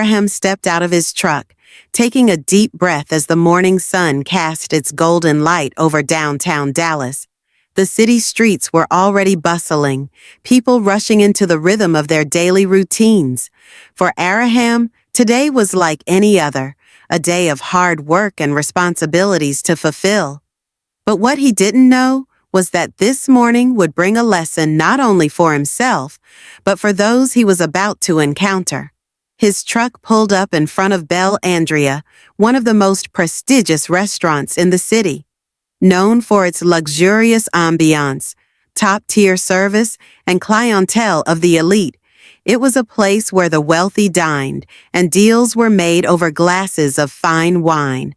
Araham stepped out of his truck, taking a deep breath as the morning sun cast its golden light over downtown Dallas. The city streets were already bustling, people rushing into the rhythm of their daily routines. For Araham, today was like any other, a day of hard work and responsibilities to fulfill. But what he didn't know was that this morning would bring a lesson not only for himself, but for those he was about to encounter. His truck pulled up in front of Belle Andrea, one of the most prestigious restaurants in the city. Known for its luxurious ambiance, top-tier service, and clientele of the elite, it was a place where the wealthy dined and deals were made over glasses of fine wine.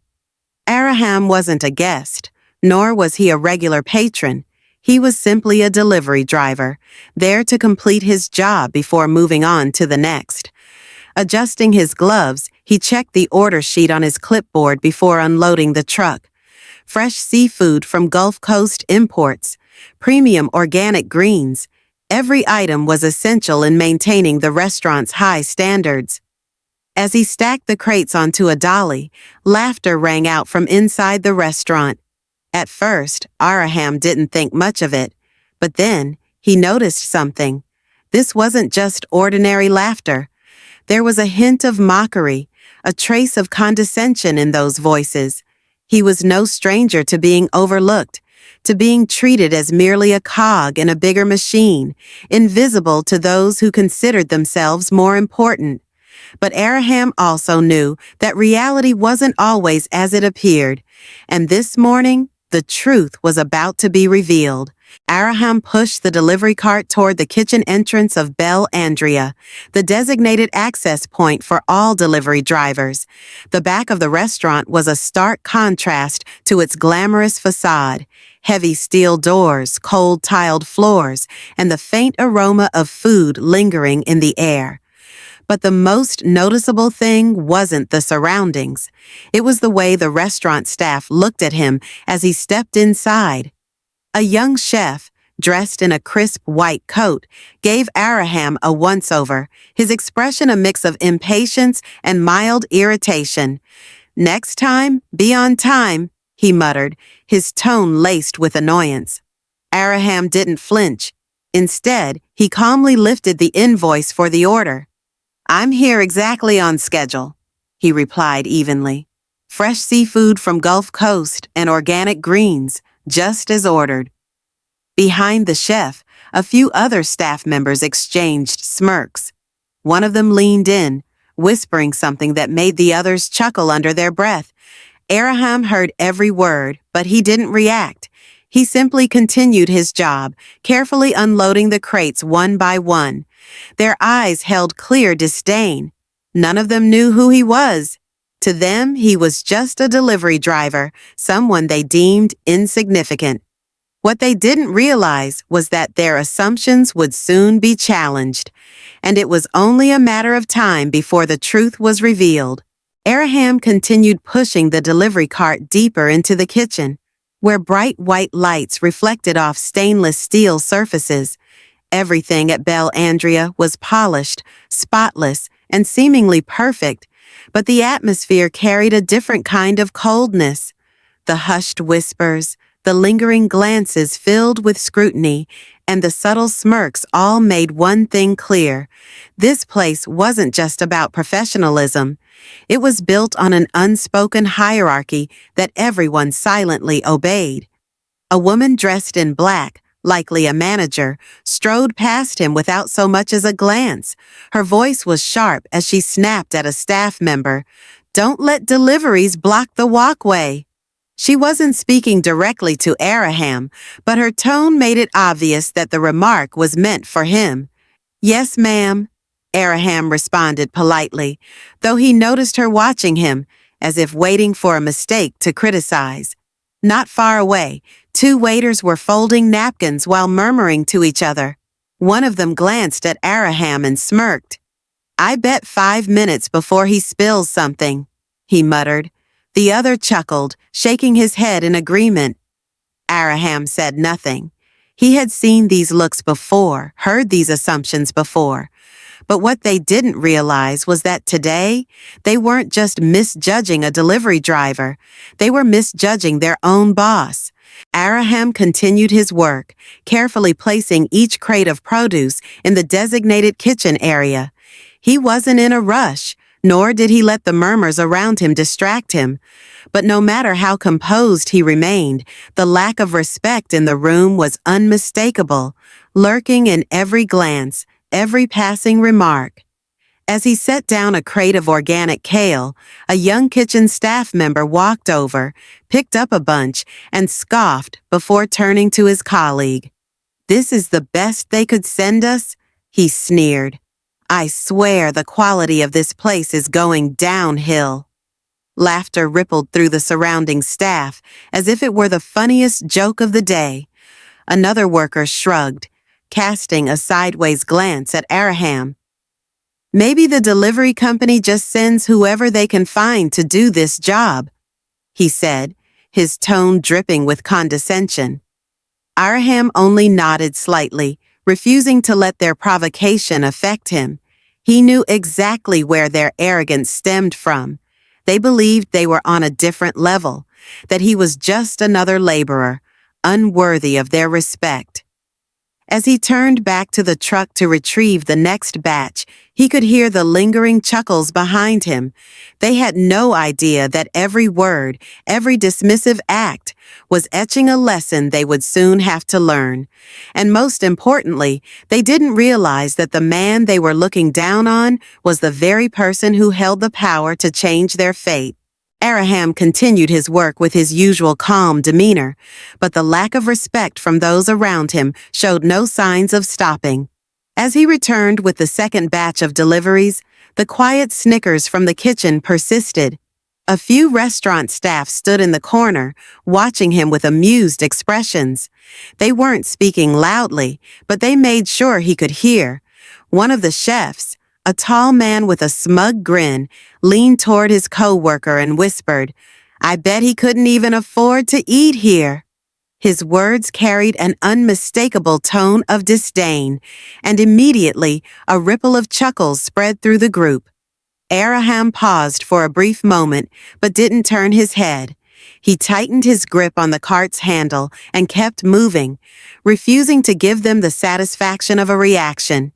Araham wasn't a guest, nor was he a regular patron. He was simply a delivery driver, there to complete his job before moving on to the next. Adjusting his gloves, he checked the order sheet on his clipboard before unloading the truck. Fresh seafood from Gulf Coast imports, premium organic greens. Every item was essential in maintaining the restaurant's high standards. As he stacked the crates onto a dolly, laughter rang out from inside the restaurant. At first, Araham didn't think much of it, but then he noticed something. This wasn't just ordinary laughter. There was a hint of mockery, a trace of condescension in those voices. He was no stranger to being overlooked, to being treated as merely a cog in a bigger machine, invisible to those who considered themselves more important. But Araham also knew that reality wasn't always as it appeared, and this morning, the truth was about to be revealed. Araham pushed the delivery cart toward the kitchen entrance of Belle Andrea, the designated access point for all delivery drivers. The back of the restaurant was a stark contrast to its glamorous facade. Heavy steel doors, cold tiled floors, and the faint aroma of food lingering in the air. But the most noticeable thing wasn't the surroundings. It was the way the restaurant staff looked at him as he stepped inside. A young chef, dressed in a crisp white coat, gave Araham a once-over, his expression a mix of impatience and mild irritation. "Next time, be on time," he muttered, his tone laced with annoyance. Araham didn't flinch. Instead, he calmly lifted the invoice for the order. "I'm here exactly on schedule," he replied evenly. "Fresh seafood from Gulf Coast and organic greens, just as ordered." Behind the chef, a few other staff members exchanged smirks. One of them leaned in, whispering something that made the others chuckle under their breath. Araham heard every word, but he didn't react. He simply continued his job, carefully unloading the crates one by one. Their eyes held clear disdain. None of them knew who he was. To them, he was just a delivery driver, someone they deemed insignificant. What they didn't realize was that their assumptions would soon be challenged, and it was only a matter of time before the truth was revealed. Araham continued pushing the delivery cart deeper into the kitchen, where bright white lights reflected off stainless steel surfaces. Everything at Belle Andrea was polished, spotless, and seemingly perfect, but the atmosphere carried a different kind of coldness. The hushed whispers, the lingering glances filled with scrutiny, and the subtle smirks all made one thing clear. This place wasn't just about professionalism. It was built on an unspoken hierarchy that everyone silently obeyed. A woman dressed in black, likely a manager, strode past him without so much as a glance. Her voice was sharp as she snapped at a staff member, "Don't let deliveries block the walkway." She wasn't speaking directly to Araham, but her tone made it obvious that the remark was meant for him. "Yes, ma'am," Araham responded politely, though he noticed her watching him, as if waiting for a mistake to criticize. Not far away, two waiters were folding napkins while murmuring to each other. One of them glanced at Araham and smirked. "I bet 5 minutes before he spills something," he muttered. The other chuckled, shaking his head in agreement. Araham said nothing. He had seen these looks before, heard these assumptions before. But what they didn't realize was that today, they weren't just misjudging a delivery driver, they were misjudging their own boss. Araham continued his work, carefully placing each crate of produce in the designated kitchen area. He wasn't in a rush, nor did he let the murmurs around him distract him. But no matter how composed he remained, the lack of respect in the room was unmistakable, lurking in every glance, every passing remark. As he set down a crate of organic kale, a young kitchen staff member walked over, picked up a bunch, and scoffed before turning to his colleague. "This is the best they could send us?" he sneered. "I swear the quality of this place is going downhill." Laughter rippled through the surrounding staff, as if it were the funniest joke of the day. Another worker shrugged, casting a sideways glance at Araham. "Maybe the delivery company just sends whoever they can find to do this job," he said, his tone dripping with condescension. Araham only nodded slightly, refusing to let their provocation affect him. He knew exactly where their arrogance stemmed from. They believed they were on a different level, that he was just another laborer, unworthy of their respect. As he turned back to the truck to retrieve the next batch, he could hear the lingering chuckles behind him. They had no idea that every word, every dismissive act, was etching a lesson they would soon have to learn. And most importantly, they didn't realize that the man they were looking down on was the very person who held the power to change their fate. Araham continued his work with his usual calm demeanor, but the lack of respect from those around him showed no signs of stopping. As he returned with the second batch of deliveries, the quiet snickers from the kitchen persisted. A few restaurant staff stood in the corner, watching him with amused expressions. They weren't speaking loudly, but they made sure he could hear. One of the chefs, a tall man with a smug grin, leaned toward his co-worker and whispered, "I bet he couldn't even afford to eat here." His words carried an unmistakable tone of disdain, and immediately a ripple of chuckles spread through the group. Araham paused for a brief moment, but didn't turn his head. He tightened his grip on the cart's handle and kept moving, refusing to give them the satisfaction of a reaction.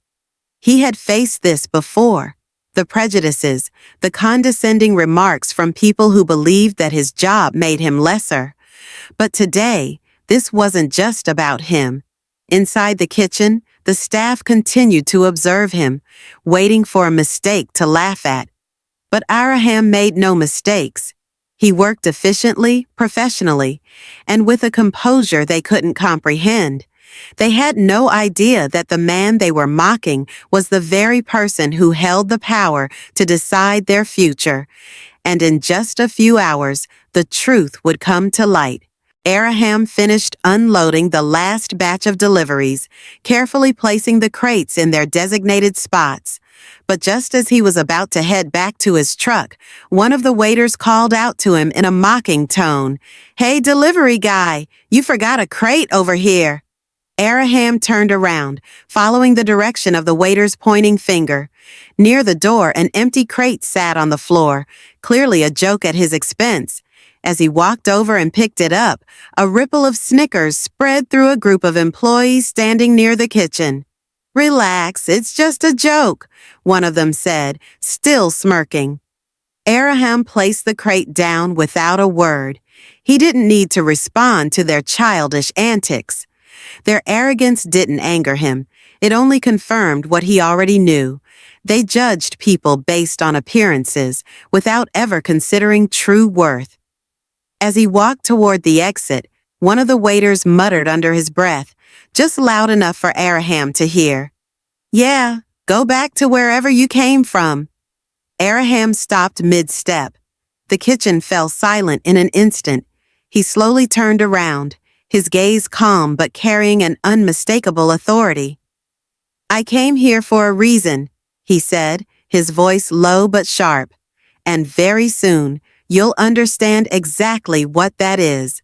He had faced this before. The prejudices, the condescending remarks from people who believed that his job made him lesser. But today, this wasn't just about him. Inside the kitchen, the staff continued to observe him, waiting for a mistake to laugh at. But Araham made no mistakes. He worked efficiently, professionally, and with a composure they couldn't comprehend. They had no idea that the man they were mocking was the very person who held the power to decide their future. And in just a few hours, the truth would come to light. Araham finished unloading the last batch of deliveries, carefully placing the crates in their designated spots. But just as he was about to head back to his truck, one of the waiters called out to him in a mocking tone, "Hey, delivery guy, you forgot a crate over here." Araham turned around, following the direction of the waiter's pointing finger. Near the door, an empty crate sat on the floor, clearly a joke at his expense. As he walked over and picked it up, a ripple of snickers spread through a group of employees standing near the kitchen. "Relax, it's just a joke," one of them said, still smirking. Araham placed the crate down without a word. He didn't need to respond to their childish antics. Their arrogance didn't anger him. It only confirmed what he already knew. They judged people based on appearances, without ever considering true worth. As he walked toward the exit, one of the waiters muttered under his breath, just loud enough for Araham to hear, "Yeah, go back to wherever you came from." Araham stopped mid-step. The kitchen fell silent in an instant. He slowly turned around, his gaze calm but carrying an unmistakable authority. "I came here for a reason," he said, his voice low but sharp. "And very soon, you'll understand exactly what that is."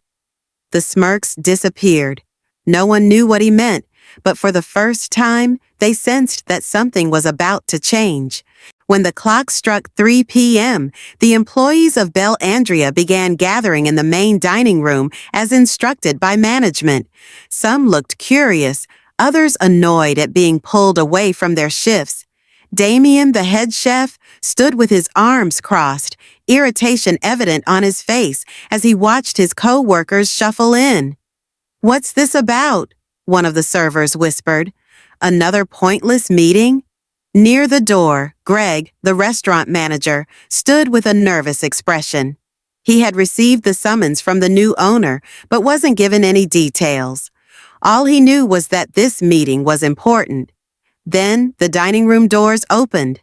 The smirks disappeared. No one knew what he meant, but for the first time, they sensed that something was about to change. When the clock struck 3 p.m., the employees of Belle Andrea began gathering in the main dining room as instructed by management. Some looked curious, others annoyed at being pulled away from their shifts. Damien, the head chef, stood with his arms crossed, irritation evident on his face as he watched his co-workers shuffle in. "What's this about?" one of the servers whispered. "Another pointless meeting?" Near the door, Greg, the restaurant manager, stood with a nervous expression. He had received the summons from the new owner, but wasn't given any details. All he knew was that this meeting was important. Then the dining room doors opened.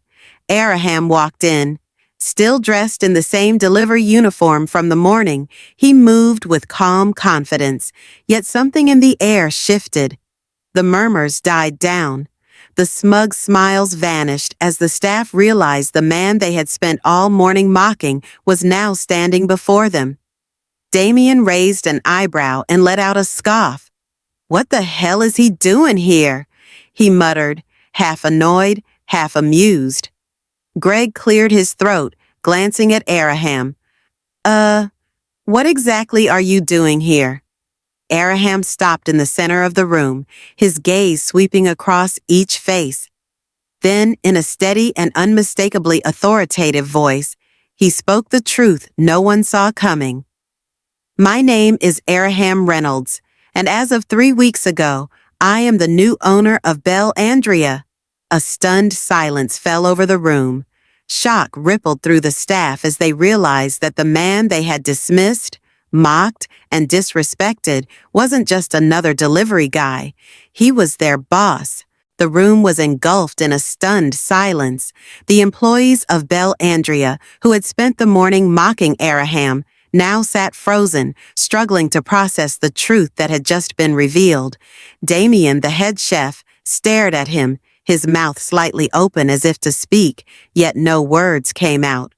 Araham walked in. Still dressed in the same delivery uniform from the morning, he moved with calm confidence, yet something in the air shifted. The murmurs died down. The smug smiles vanished as the staff realized the man they had spent all morning mocking was now standing before them. Damien raised an eyebrow and let out a scoff. "What the hell is he doing here?" he muttered, half annoyed, half amused. Greg cleared his throat, glancing at Araham. What exactly are you doing here?" Araham stopped in the center of the room, his gaze sweeping across each face. Then, in a steady and unmistakably authoritative voice, he spoke the truth no one saw coming. "My name is Araham Reynolds, and as of 3 weeks ago, I am the new owner of Belle Andrea." A stunned silence fell over the room. Shock rippled through the staff as they realized that the man they had dismissed, mocked, and disrespected wasn't just another delivery guy. He was their boss. The room was engulfed in a stunned silence. The employees of Belle Andrea, who had spent the morning mocking Araham, now sat frozen, struggling to process the truth that had just been revealed. Damien, the head chef, stared at him, his mouth slightly open as if to speak, yet no words came out.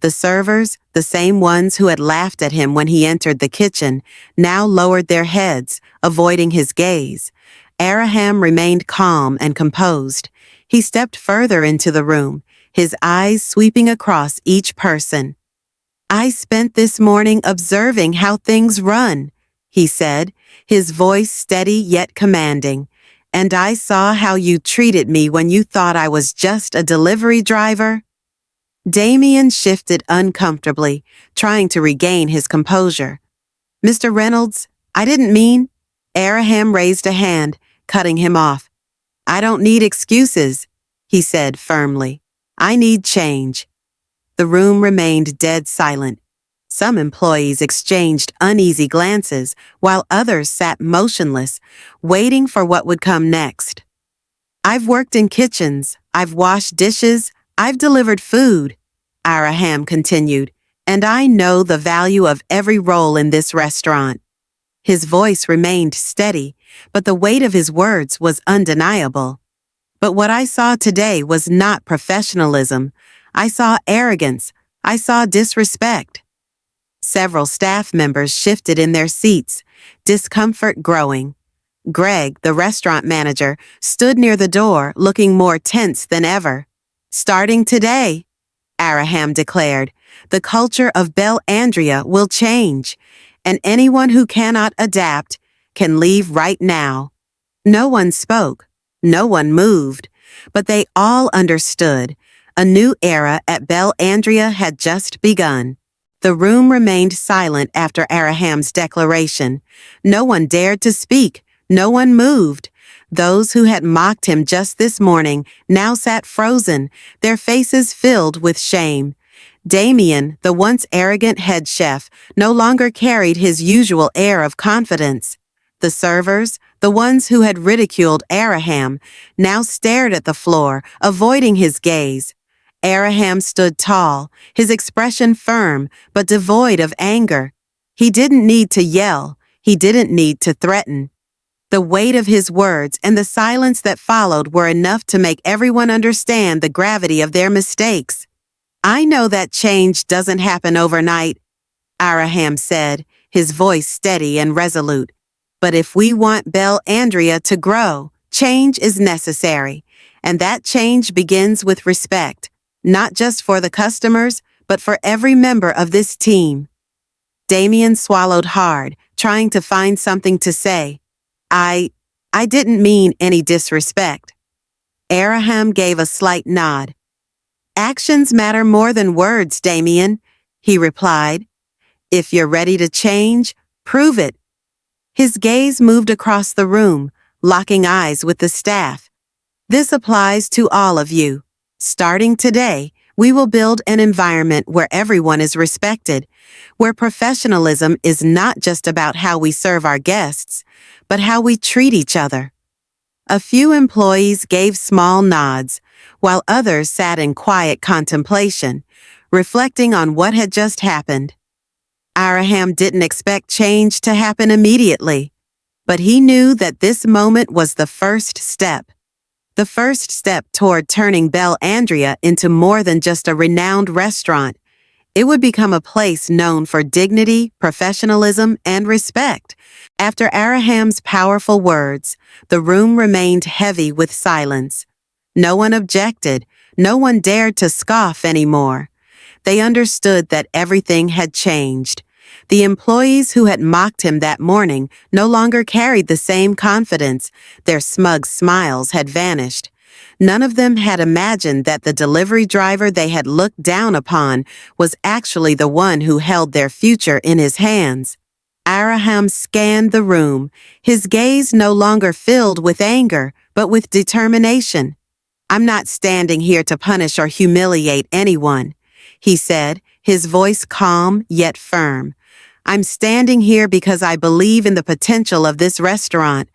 The servers, the same ones who had laughed at him when he entered the kitchen, now lowered their heads, avoiding his gaze. Araham remained calm and composed. He stepped further into the room, his eyes sweeping across each person. "I spent this morning observing how things run," he said, his voice steady yet commanding. "And I saw how you treated me when you thought I was just a delivery driver." Damien shifted uncomfortably, trying to regain his composure. "Mr. Reynolds, I didn't mean—" Araham raised a hand, cutting him off. "I don't need excuses," he said firmly. "I need change." The room remained dead silent. Some employees exchanged uneasy glances, while others sat motionless, waiting for what would come next. "I've worked in kitchens, I've washed dishes, I've delivered food," Araham continued, "and I know the value of every role in this restaurant." His voice remained steady, but the weight of his words was undeniable. "But what I saw today was not professionalism. I saw arrogance. I saw disrespect." Several staff members shifted in their seats, discomfort growing. Greg, the restaurant manager, stood near the door, looking more tense than ever. "Starting today," Araham declared, "the culture of Belle Andrea will change, and anyone who cannot adapt can leave right now." No one spoke, no one moved, but they all understood. A new era at Belle Andrea had just begun. The room remained silent after Araham's declaration. No one dared to speak. No one moved. Those who had mocked him just this morning now sat frozen, their faces filled with shame. Damien, the once arrogant head chef, no longer carried his usual air of confidence. The servers, the ones who had ridiculed Araham, now stared at the floor, avoiding his gaze. Araham stood tall, his expression firm, but devoid of anger. He didn't need to yell. He didn't need to threaten. The weight of his words and the silence that followed were enough to make everyone understand the gravity of their mistakes. "I know that change doesn't happen overnight," Araham said, his voice steady and resolute. But if we want Belle Andrea to grow, change is necessary. And that change begins with respect, not just for the customers, but for every member of this team. Damien swallowed hard, trying to find something to say. I didn't mean any disrespect. Araham gave a slight nod. Actions matter more than words, Damien, he replied. If you're ready to change, prove it. His gaze moved across the room, locking eyes with the staff. This applies to all of you. Starting today, we will build an environment where everyone is respected, where professionalism is not just about how we serve our guests, but how we treat each other. A few employees gave small nods, while others sat in quiet contemplation, reflecting on what had just happened. Araham didn't expect change to happen immediately, but he knew that this moment was the first step. The first step toward turning Belle Andrea into more than just a renowned restaurant. It would become a place known for dignity, professionalism, and respect. After Araham's powerful words, the room remained heavy with silence. No one objected. No one dared to scoff anymore. They understood that everything had changed. The employees who had mocked him that morning no longer carried the same confidence. Their smug smiles had vanished. None of them had imagined that the delivery driver they had looked down upon was actually the one who held their future in his hands. Araham scanned the room, his gaze no longer filled with anger, but with determination. I'm not standing here to punish or humiliate anyone, he said, his voice calm yet firm. I'm standing here because I believe in the potential of this restaurant.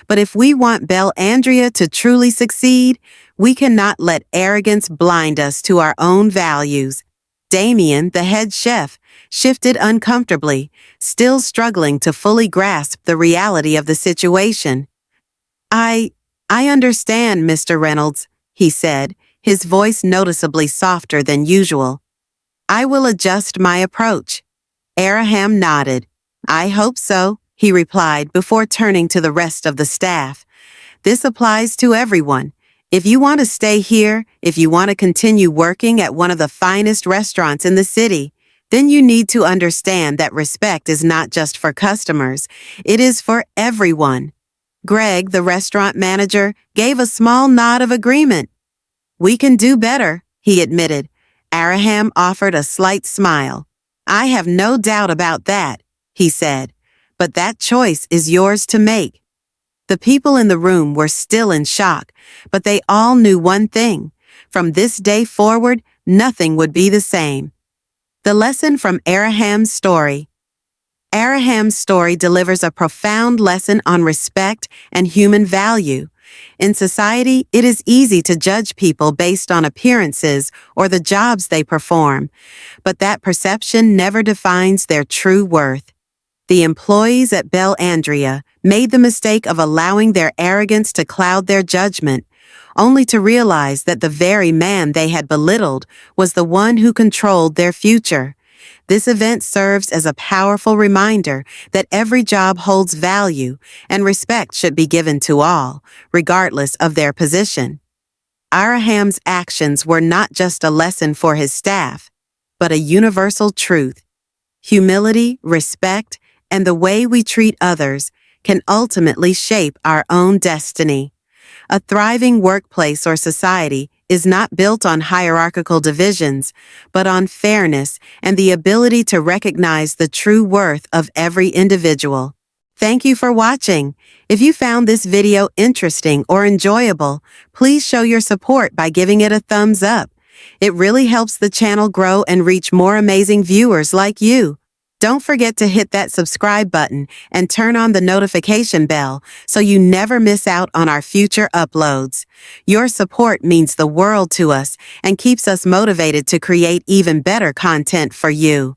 But if we want Belle Andrea to truly succeed, we cannot let arrogance blind us to our own values. Damien, the head chef, shifted uncomfortably, still struggling to fully grasp the reality of the situation. I understand, Mr. Reynolds, he said, his voice noticeably softer than usual. I will adjust my approach. Araham nodded. I hope so, he replied before turning to the rest of the staff. This applies to everyone. If you want to stay here, if you want to continue working at one of the finest restaurants in the city, then you need to understand that respect is not just for customers, it is for everyone. Greg, the restaurant manager, gave a small nod of agreement. We can do better, he admitted. Araham offered a slight smile. I have no doubt about that, he said, but that choice is yours to make. The people in the room were still in shock, but they all knew one thing. From this day forward, nothing would be the same. The lesson from Araham's story. Araham's story delivers a profound lesson on respect and human value. In society, it is easy to judge people based on appearances or the jobs they perform, but that perception never defines their true worth. The employees at Belle Andrea made the mistake of allowing their arrogance to cloud their judgment, only to realize that the very man they had belittled was the one who controlled their future. This event serves as a powerful reminder that every job holds value and respect should be given to all, regardless of their position. Araham's actions were not just a lesson for his staff, but a universal truth. Humility, respect, and the way we treat others can ultimately shape our own destiny. A thriving workplace or society is not built on hierarchical divisions, but on fairness and the ability to recognize the true worth of every individual. Thank you for watching. If you found this video interesting or enjoyable, please show your support by giving it a thumbs up. It really helps the channel grow and reach more amazing viewers like you. Don't forget to hit that subscribe button and turn on the notification bell so you never miss out on our future uploads. Your support means the world to us and keeps us motivated to create even better content for you.